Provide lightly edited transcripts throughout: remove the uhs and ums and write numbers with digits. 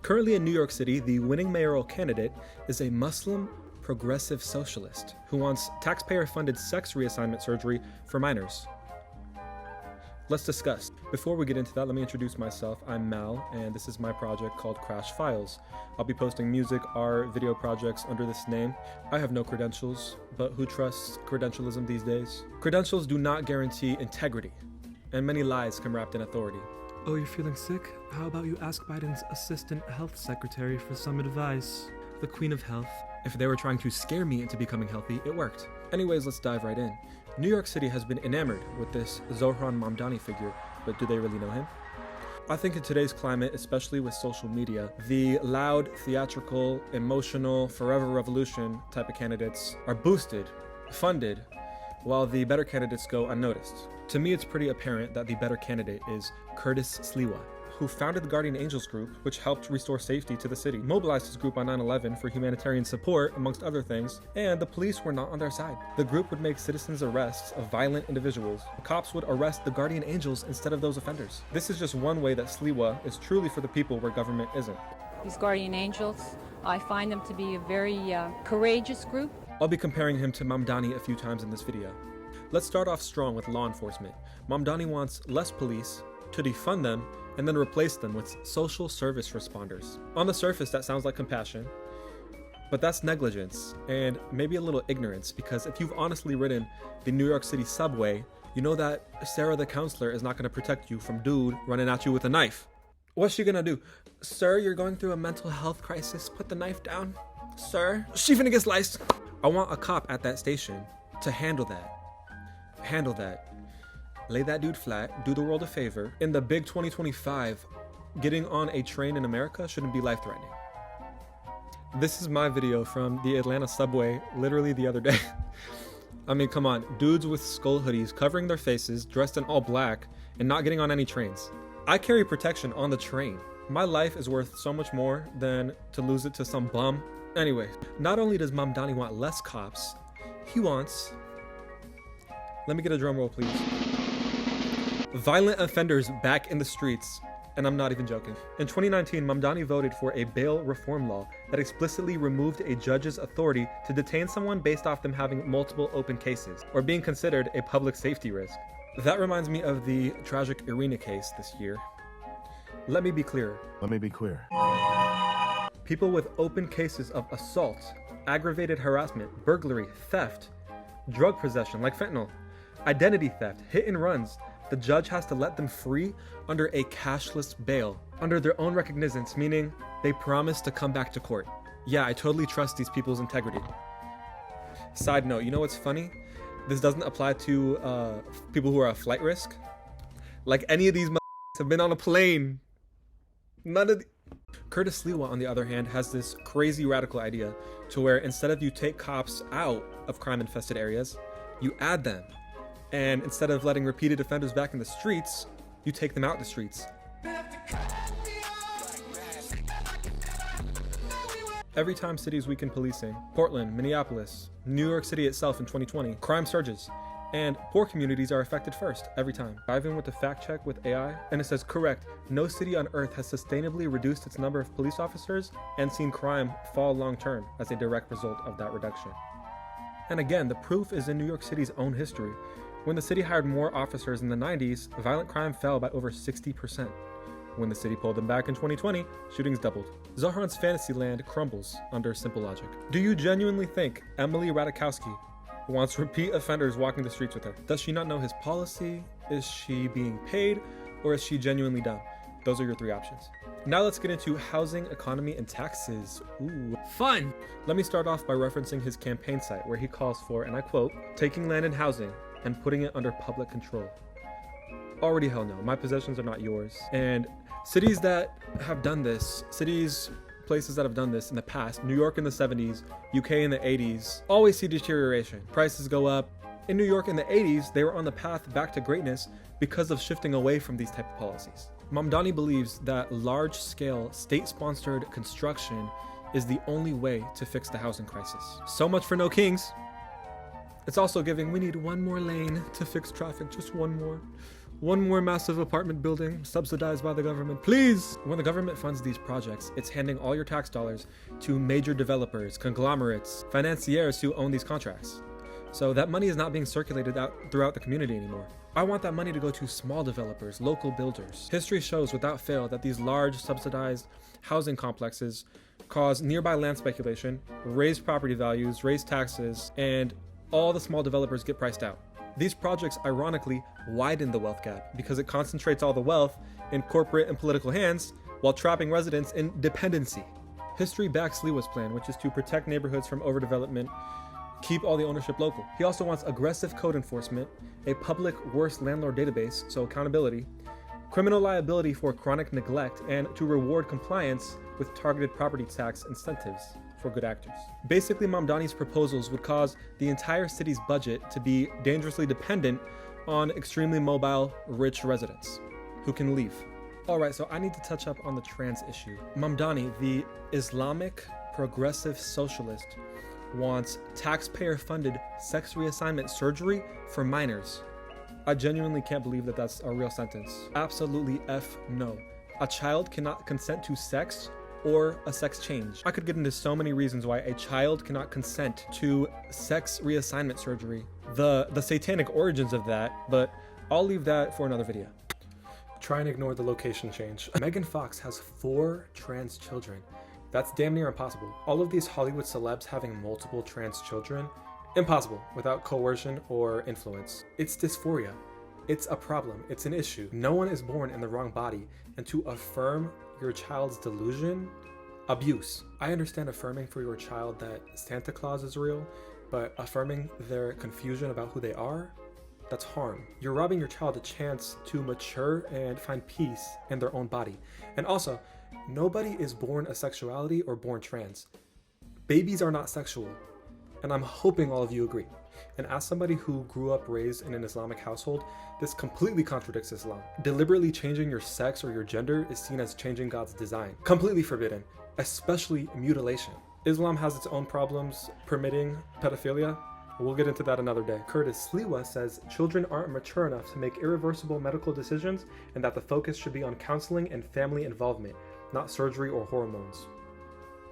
Currently in New York City, the winning mayoral candidate is a Muslim progressive socialist who wants taxpayer-funded sex reassignment surgery for minors. Let's discuss. Before we get into that, let me introduce myself. I'm Mal, and this is my project called Crash Files. I'll be posting music, art, video projects under this name. I have no credentials, but who trusts credentialism these days? Credentials do not guarantee integrity, and many lies come wrapped in authority. Oh, you're feeling sick? How about you ask Biden's assistant health secretary for some advice? The queen of health. If they were trying to scare me into becoming healthy, it worked. Anyways, let's dive right in. New York City has been enamored with this Zohran Mamdani figure, but do they really know him? I think in today's climate, especially with social media, the loud, theatrical, emotional, forever revolution type of candidates are boosted, funded, while the better candidates go unnoticed. To me, it's pretty apparent that the better candidate is Curtis Sliwa, who founded the Guardian Angels group, which helped restore safety to the city, mobilized his group on 9/11 for humanitarian support, amongst other things, and the police were not on their side. The group would make citizens' arrests of violent individuals. Cops would arrest the Guardian Angels instead of those offenders. This is just one way that Sliwa is truly for the people where government isn't. These Guardian Angels, I find them to be a very courageous group. I'll be comparing him to Mamdani a few times in this video. Let's start off strong with law enforcement. Mamdani wants less police, to defund them, and then replace them with social service responders. On the surface, that sounds like compassion, but that's negligence and maybe a little ignorance, because if you've honestly ridden the New York City subway, you know that Sarah the counselor is not gonna protect you from dude running at you with a knife. What's she gonna do? Sir, you're going through a mental health crisis. Put the knife down. Sir, she finna get sliced. I want a cop at that station to handle that. Lay that dude flat, do the world a favor. In the big 2025, getting on a train in America shouldn't be life-threatening. This is my video from the Atlanta subway literally the other day. I mean, come on, dudes with skull hoodies covering their faces, dressed in all black, and not getting on any trains. I carry protection on the train. My life is worth so much more than to lose it to some bum. Anyway, not only does Mamdani want less cops, he wants... Let me get a drum roll, please. Violent offenders back in the streets, and I'm not even joking. In 2019, Mamdani voted for a bail reform law that explicitly removed a judge's authority to detain someone based off them having multiple open cases or being considered a public safety risk. That reminds me of the tragic Irina case this year. Let me be clear. People with open cases of assault, aggravated harassment, burglary, theft, drug possession like fentanyl, identity theft, hit and runs, the judge has to let them free under a cashless bail, under their own recognizance, meaning they promise to come back to court. Yeah, I totally trust these people's integrity. Side note, you know what's funny? This doesn't apply to people who are at flight risk. Like any of these have been on a plane. None of the... Curtis Sliwa, on the other hand, has this crazy radical idea to where instead of you take cops out of crime-infested areas, you add them. And instead of letting repeated offenders back in the streets, you take them out the streets. Every time cities weaken policing, Portland, Minneapolis, New York City itself in 2020, crime surges, and poor communities are affected first, every time. Dive in with the fact check with AI, and it says, correct, no city on earth has sustainably reduced its number of police officers and seen crime fall long-term as a direct result of that reduction. And again, the proof is in New York City's own history. When the city hired more officers in the 90s, violent crime fell by over 60%. When the city pulled them back in 2020, shootings doubled. Zohran's fantasy land crumbles under simple logic. Do you genuinely think Emily Ratajkowski wants repeat offenders walking the streets with her? Does she not know his policy? Is she being paid? Or is she genuinely dumb? Those are your three options. Now let's get into housing, economy, and taxes. Ooh, fun! Let me start off by referencing his campaign site where he calls for, and I quote, taking land and housing and putting it under public control. Already hell no, my possessions are not yours. And cities that have done this, places that have done this in the past, New York in the 70s, UK in the 80s, always see deterioration. Prices go up. In New York in the 80s, they were on the path back to greatness because of shifting away from these type of policies. Mamdani believes that large-scale, state-sponsored construction is the only way to fix the housing crisis. So much for no kings. It's also giving, we need one more lane to fix traffic, just one more. One more massive apartment building subsidized by the government, please. When the government funds these projects, it's handing all your tax dollars to major developers, conglomerates, financiers who own these contracts. So that money is not being circulated out throughout the community anymore. I want that money to go to small developers, local builders. History shows without fail that these large subsidized housing complexes cause nearby land speculation, raise property values, raise taxes, and all the small developers get priced out. These projects ironically widen the wealth gap because it concentrates all the wealth in corporate and political hands while trapping residents in dependency. History backs Sliwa's plan, which is to protect neighborhoods from overdevelopment, keep all the ownership local. He also wants aggressive code enforcement, a public worst landlord database, so accountability, criminal liability for chronic neglect, and to reward compliance with targeted property tax incentives for good actors. Basically, Mamdani's proposals would cause the entire city's budget to be dangerously dependent on extremely mobile, rich residents who can leave. All right, so I need to touch up on the trans issue. Mamdani, the Islamic progressive socialist, wants taxpayer-funded sex reassignment surgery for minors. I genuinely can't believe that that's a real sentence. Absolutely F no. A child cannot consent to sex or a sex change. I could get into so many reasons why a child cannot consent to sex reassignment surgery, the satanic origins of that, but I'll leave that for another video. Try and ignore the location change. Megan Fox has 4 trans children. That's damn near impossible. All of these Hollywood celebs having multiple trans children, impossible without coercion or influence. It's dysphoria. It's a problem. It's an issue. No one is born in the wrong body, and to affirm your child's delusion, abuse. I understand affirming for your child that Santa Claus is real, but affirming their confusion about who they are, that's harm. You're robbing your child a chance to mature and find peace in their own body. And also, nobody is born a sexuality or born trans. Babies are not sexual. And I'm hoping all of you agree. And as somebody who grew up raised in an Islamic household, this completely contradicts Islam. Deliberately changing your sex or your gender is seen as changing God's design. Completely forbidden, especially mutilation. Islam has its own problems permitting pedophilia. We'll get into that another day. Curtis Sliwa says children aren't mature enough to make irreversible medical decisions and that the focus should be on counseling and family involvement, not surgery or hormones.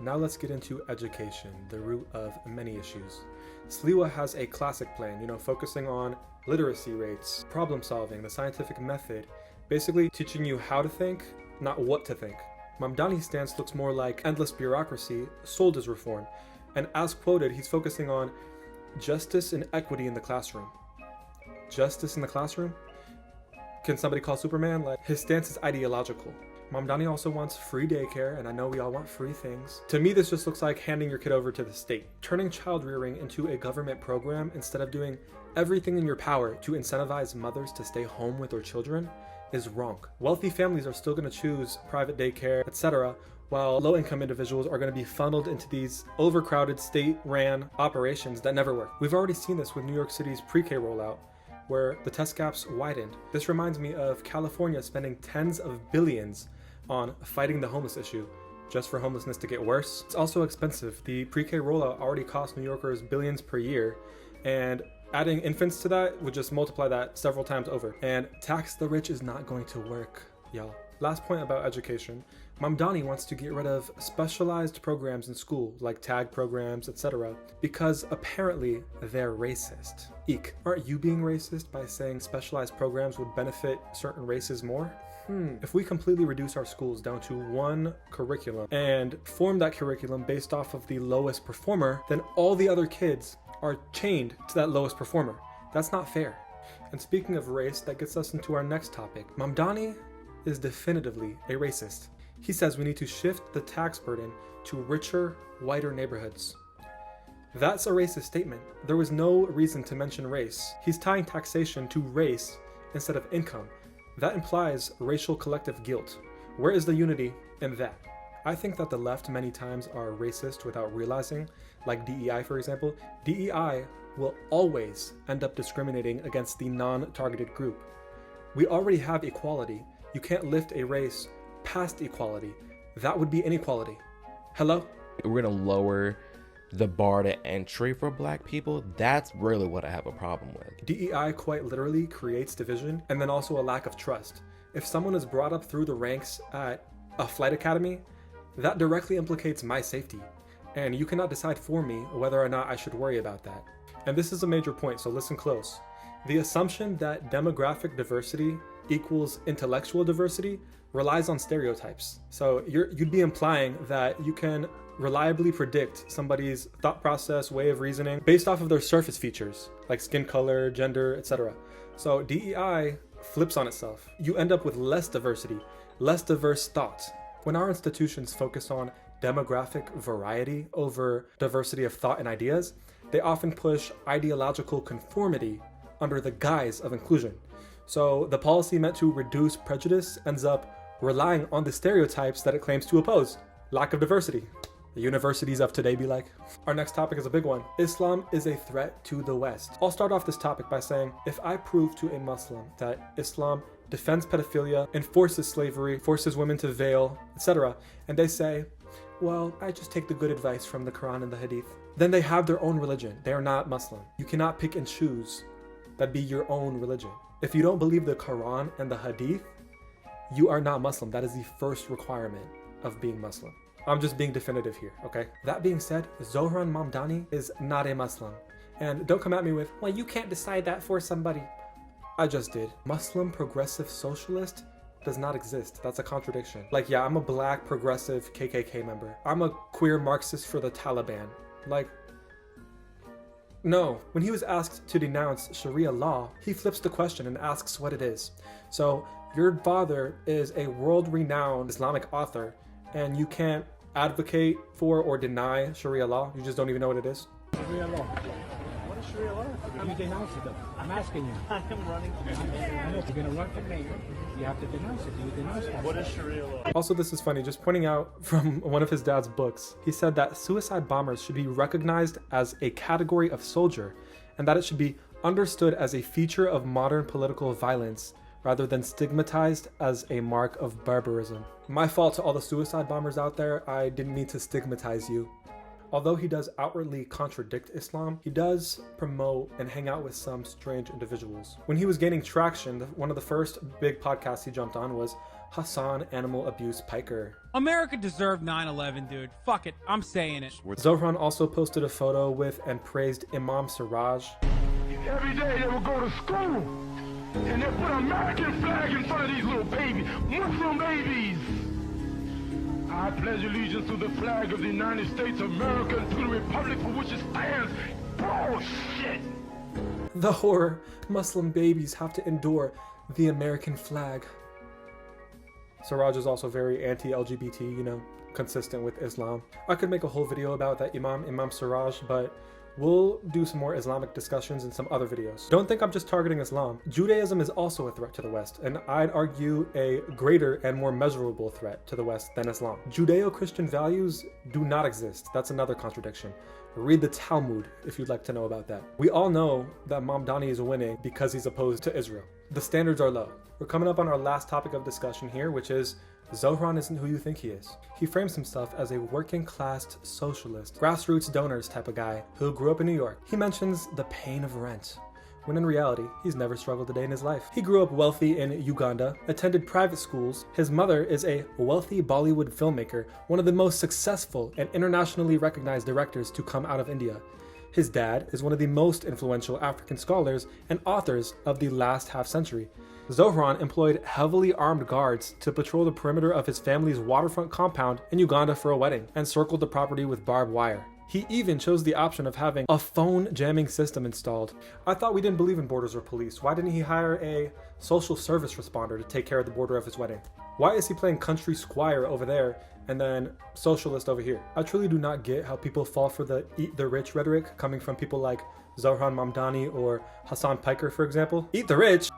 Now let's get into education, the root of many issues. Sliwa has a classic plan, focusing on literacy rates, problem solving, the scientific method, basically teaching you how to think, not what to think. Mamdani's stance looks more like endless bureaucracy sold as reform, and as quoted, he's focusing on justice and equity in the classroom. Justice in the classroom? Can somebody call Superman? His stance is ideological. Mamdani also wants free daycare, and I know we all want free things. To me, this just looks like handing your kid over to the state. Turning child rearing into a government program instead of doing everything in your power to incentivize mothers to stay home with their children is wrong. Wealthy families are still going to choose private daycare, etc., while low-income individuals are going to be funneled into these overcrowded state-ran operations that never work. We've already seen this with New York City's pre-K rollout, where the test gaps widened. This reminds me of California spending tens of billions on fighting the homeless issue, just for homelessness to get worse. It's also expensive. The pre-K rollout already cost New Yorkers billions per year, and adding infants to that would just multiply that several times over. And tax the rich is not going to work, y'all. Last point about education. Mamdani wants to get rid of specialized programs in school, like tag programs, etc., because apparently they're racist. Eek, aren't you being racist by saying specialized programs would benefit certain races more? If we completely reduce our schools down to one curriculum and form that curriculum based off of the lowest performer, then all the other kids are chained to that lowest performer. That's not fair. And speaking of race, that gets us into our next topic. Mamdani is definitively a racist. He says we need to shift the tax burden to richer, whiter neighborhoods. That's a racist statement. There was no reason to mention race. He's tying taxation to race instead of income. That implies racial collective guilt. Where is the unity in that? I think that the left many times are racist without realizing, like DEI for example. DEI will always end up discriminating against the non-targeted group. We already have equality. You can't lift a race past equality. That would be inequality. Hello? We're going to lower the bar to entry for black people, that's really what I have a problem with. DEI quite literally creates division and then also a lack of trust. If someone is brought up through the ranks at a flight academy, that directly implicates my safety. And you cannot decide for me whether or not I should worry about that. And this is a major point, so listen close. The assumption that demographic diversity equals intellectual diversity relies on stereotypes. So you'd be implying that you can reliably predict somebody's thought process, way of reasoning, based off of their surface features, like skin color, gender, etc. So DEI flips on itself. You end up with less diversity, less diverse thought. When our institutions focus on demographic variety over diversity of thought and ideas, they often push ideological conformity under the guise of inclusion. So the policy meant to reduce prejudice ends up relying on the stereotypes that it claims to oppose. Lack of diversity. The universities of today be like. Our next topic is a big one. Islam is a threat to the West. I'll start off this topic by saying, if I prove to a Muslim that Islam defends pedophilia, enforces slavery, forces women to veil, etc., and they say, well, I just take the good advice from the Quran and the Hadith, then they have their own religion. They are not Muslim. You cannot pick and choose. That be your own religion. If you don't believe the Quran and the Hadith, you are not Muslim. That is the first requirement of being Muslim. I'm just being definitive here, okay? That being said, Zohran Mamdani is not a Muslim. And don't come at me with, well, you can't decide that for somebody. I just did. Muslim progressive socialist does not exist. That's a contradiction. Like, yeah, I'm a black progressive KKK member. I'm a queer Marxist for the Taliban. Like, no. When he was asked to denounce Sharia law, he flips the question and asks what it is. So, your father is a world-renowned Islamic author, and you can't advocate for or deny Sharia law? You just don't even know what it is? Sharia law. What is Sharia law? You denounce it though. I'm asking you. I am running. I know. If you're going to run for mayor, you have to denounce it. Do you denounce it? What is Sharia law? Also, this is funny, just pointing out from one of his dad's books. He said that suicide bombers should be recognized as a category of soldier, and that it should be understood as a feature of modern political violence, rather than stigmatized as a mark of barbarism. My fault to all the suicide bombers out there, I didn't mean to stigmatize you. Although he does outwardly contradict Islam, he does promote and hang out with some strange individuals. When he was gaining traction, one of the first big podcasts he jumped on was Hassan Animal Abuse Piker. America deserved 9/11, dude. Fuck it, I'm saying it. Zohran also posted a photo with and praised Imam Siraj. Every day they would go to school and they put an American flag in front of these little babies, Muslim babies. I pledge allegiance to the flag of the United States of America and to the republic for which it stands. Bullshit! The horror Muslim babies have to endure the American flag. Siraj is also very anti-LGBT, you know, consistent with Islam. I could make a whole video about that Imam Siraj, but we'll do some more Islamic discussions in some other videos. Don't think I'm just targeting Islam. Judaism is also a threat to the West, and I'd argue a greater and more measurable threat to the West than Islam. Judeo-Christian values do not exist. That's another contradiction. Read the Talmud if you'd like to know about that. We all know that Mamdani is winning because he's opposed to Israel. The standards are low. We're coming up on our last topic of discussion here, which is Zohran isn't who you think he is. He frames himself as a working class socialist, grassroots donors type of guy who grew up in New York. He mentions the pain of rent, when in reality, he's never struggled a day in his life. He grew up wealthy in Uganda, attended private schools. His mother is a wealthy Bollywood filmmaker, one of the most successful and internationally recognized directors to come out of India. His dad is one of the most influential African scholars and authors of the last half century. Zohran employed heavily armed guards to patrol the perimeter of his family's waterfront compound in Uganda for a wedding and circled the property with barbed wire. He even chose the option of having a phone jamming system installed. I thought we didn't believe in borders or police. Why didn't he hire a social service responder to take care of the border of his wedding? Why is he playing country squire over there and then socialist over here? I truly do not get how people fall for the eat the rich rhetoric coming from people like Zohran Mamdani or Hassan Piker, for example. Eat the rich?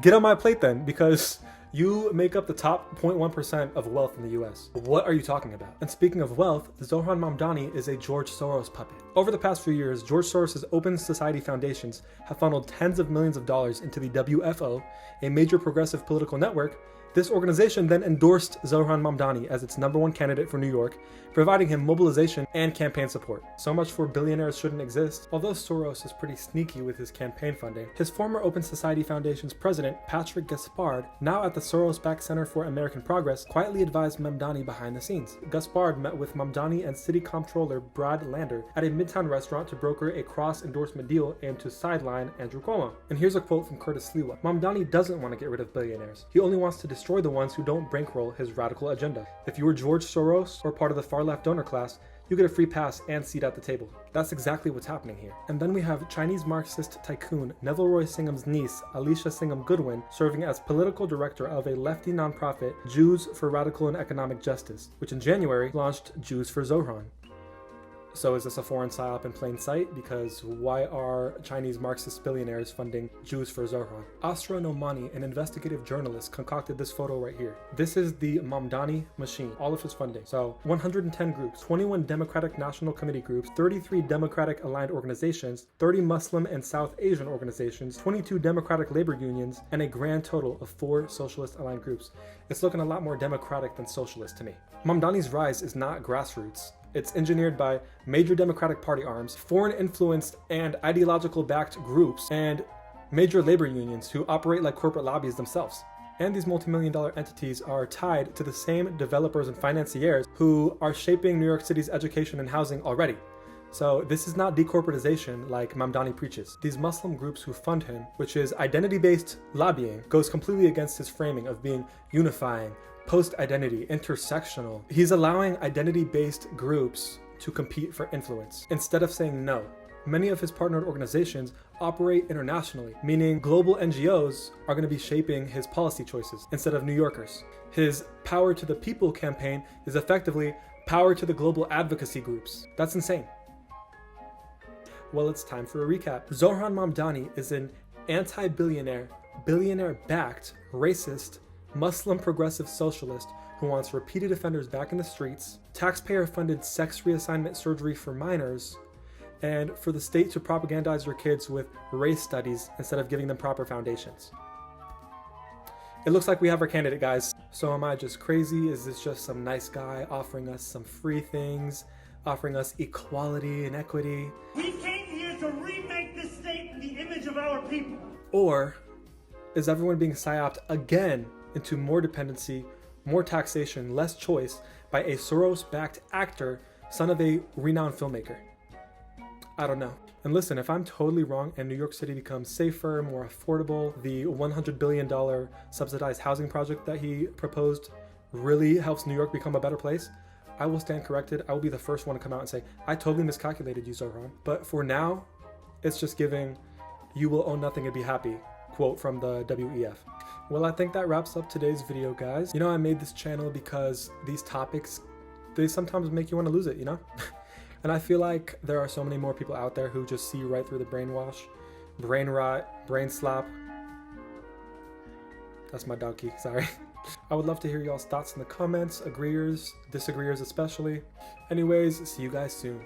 Get on my plate then, because you make up the top 0.1% of wealth in the US. What are you talking about? And speaking of wealth, Zohran Mamdani is a George Soros puppet. Over the past few years, George Soros' Open Society foundations have funneled tens of millions of dollars into the WFO, a major progressive political network This organization then endorsed Zohran Mamdani as its #1 candidate for New York, providing him mobilization and campaign support. So much for billionaires shouldn't exist. Although Soros is pretty sneaky with his campaign funding, his former Open Society Foundation's president, Patrick Gaspard, now at the Soros-backed Center for American Progress, quietly advised Mamdani behind the scenes. Gaspard met with Mamdani and City Comptroller Brad Lander at a Midtown restaurant to broker a cross-endorsement deal aimed to sideline Andrew Cuomo. And here's a quote from Curtis Sliwa. Mamdani doesn't want to get rid of billionaires. He only wants to destroy the ones who don't bankroll his radical agenda. If you were George Soros or part of the far-left donor class, you get a free pass and seat at the table. That's exactly what's happening here. And then we have Chinese Marxist tycoon Neville Roy Singham's niece, Alicia Singham Goodwin, serving as political director of a lefty nonprofit, Jews for Radical and Economic Justice, which in January launched Jews for Zohran. So is this a foreign psyop in plain sight? Because why are Chinese Marxist billionaires funding Jews for Zohran? Asra Nomani, an investigative journalist, concocted this photo right here. This is the Mamdani machine, all of his funding. So 110 groups, 21 Democratic National Committee groups, 33 Democratic aligned organizations, 30 Muslim and South Asian organizations, 22 Democratic labor unions, and a grand total of 4 socialist aligned groups. It's looking a lot more democratic than socialist to me. Mamdani's rise is not grassroots. It's engineered by major Democratic Party arms, foreign-influenced and ideological-backed groups, and major labor unions who operate like corporate lobbies themselves. And these multi-million-dollar entities are tied to the same developers and financiers who are shaping New York City's education and housing already. So this is not decorporatization like Mamdani preaches. These Muslim groups who fund him, which is identity-based lobbying, goes completely against his framing of being unifying, post-identity, intersectional. He's allowing identity-based groups to compete for influence instead of saying no. Many of his partnered organizations operate internationally, meaning global NGOs are going to be shaping his policy choices instead of New Yorkers. His Power to the People campaign is effectively power to the global advocacy groups. That's insane. Well, it's time for a recap. Zohran Mamdani is an anti-billionaire, billionaire-backed, racist, Muslim progressive socialist who wants repeated offenders back in the streets, taxpayer-funded sex reassignment surgery for minors, and for the state to propagandize your kids with race studies instead of giving them proper foundations. It looks like we have our candidate, guys. So am I just crazy? Is this just some nice guy offering us some free things, offering us equality and equity? We came here to remake this state in the image of our people. Or is everyone being psyoped again into more dependency, more taxation, less choice by a Soros-backed actor, son of a renowned filmmaker? I don't know. And listen, if I'm totally wrong and New York City becomes safer, more affordable, the $100 billion subsidized housing project that he proposed really helps New York become a better place, I will stand corrected. I will be the first one to come out and say, I totally miscalculated you, Zohran. But for now, it's just giving, you will own nothing and be happy, quote from the WEF. Well, I think that wraps up today's video, guys. You know, I made this channel because these topics, they sometimes make you want to lose it, you know? And I feel like there are so many more people out there who just see right through the brainwash, brain rot, brain slap. That's my dog key, sorry. I would love to hear y'all's thoughts in the comments, agreeers, disagreeers especially. Anyways, see you guys soon.